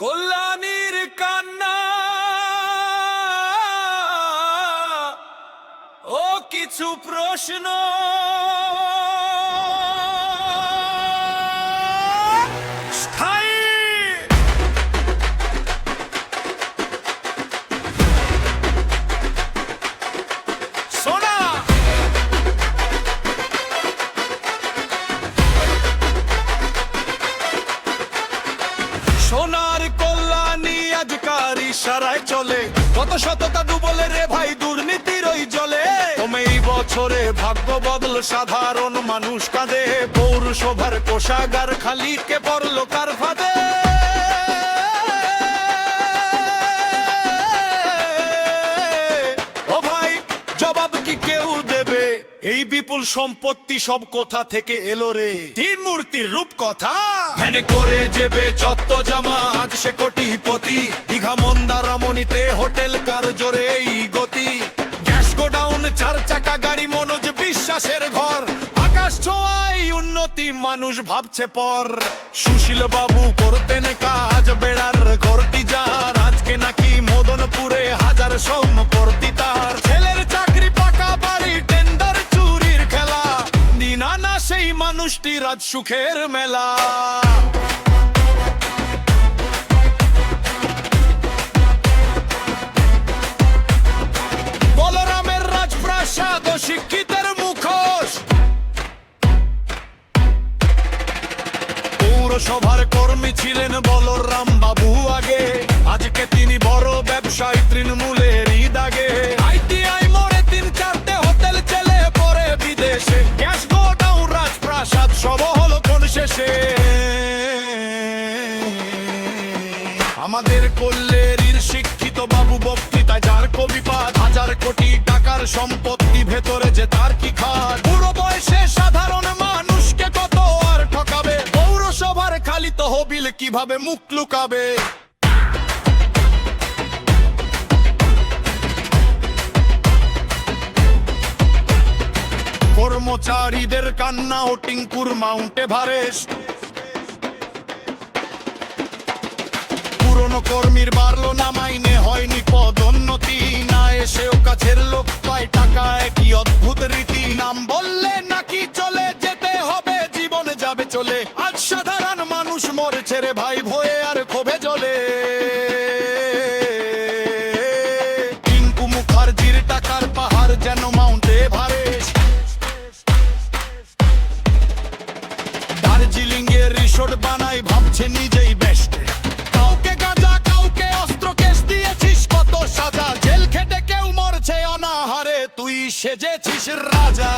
কল্যাণীর কান্না ও কিছু প্রশ্ন স্থায়ী সোনা সোনার কল্যাণী আজকার ইশারায় চলে কত শততা ডুবলে রে ভাই দুর্নীতির ওই জলে তুমি এই বছরে ভাগ্য বদল সাধারণ মানুষ কাঁদে পৌরসভার কোষাগার খালি কে পড়লো কার ফাঁদে ও ভাই জবাব কি কেউ দেবে এই বিপুল সম্পত্তি সব কোথা থেকে এলো রে তিন মূর্তির রূপ কথা ভ্যানে করে যেবে চত্ব জামা আজ সে কোটিপতি দীঘা মন্দারমণিতে হোটেল কার জোরে এই গতি গ্যাস গোডাউন চার চাকা গাড়ি মনোজ বিশ্বাসের ঘর আকাশ ছোঁয়ায় উন্নতি মানুষ ভাবছে পর সুশীল বাবু করতেন কাজ বেড়ার ঘরটি যার আজকে নাকি মদনপুরে হাজার সম্পত্তি তার ছেলের চাকরি পাকা বাড়ি টেন্ডার চুরির খেলা দিনা না সেই মানুষটি রাজ সুখের মেলা বলরামের রাজপ্রাসাদ ও শিক্ষিতের মুখোশ পৌরসভার কর্মী ছিলেন বলরাম বাবু আগে আজকে তিনি বড় ব্যবসায়ী তৃণমূলের দাগে আইটিআই মোড়ে 3-4টে হোটেল চলে পরে বিদেশে গ্যাস গোডাউন রাজপ্রাসাদ সব হলো কোন শেষে আমাদের কল্যাণীর শিক্ষিত বাবু বক্তৃতা যার কবিপাত হাজার কোটি টাকার সম্পত্তি ভেতরে যে তার কি খাট বুড়ো বয়সে সাধারণ মানুষকে কত আর ঠকাবে পৌরসভার খালি তহবিল কিভাবে মুখ লুকাবে কর্মচারীদের কান্না ও টিঙ্কুর মাউন্ট এভারেস্ট পুরনো কর্মীর বাড়লো না মাইনে হয়নি পদোন্নতি না এসেও কাছের লোক পায় টাকায় কি অদ্ভুত রীতি নাম বললে নাকি চলে যেতে হবে জীবনে যাবে চলে আজ সাধারণ মানুষ মরেছে রে ভাই ভয়ে আর ক্ষোভে জ্বলে টিঙ্কু মুখার্জির টাকার পাহাড় যেন মাউন্ট এভারেস্ট দার্জিলিং এর রিসোর্ট বানাই ভাবছে নিজেই বেস্ট কাউকে গাঁজা কাউকে অস্ত্র কেস দিয়েছিস কত সাজা জেল খেটে কেউ মরছে অনাহারে তুই সেজেছিস রাজা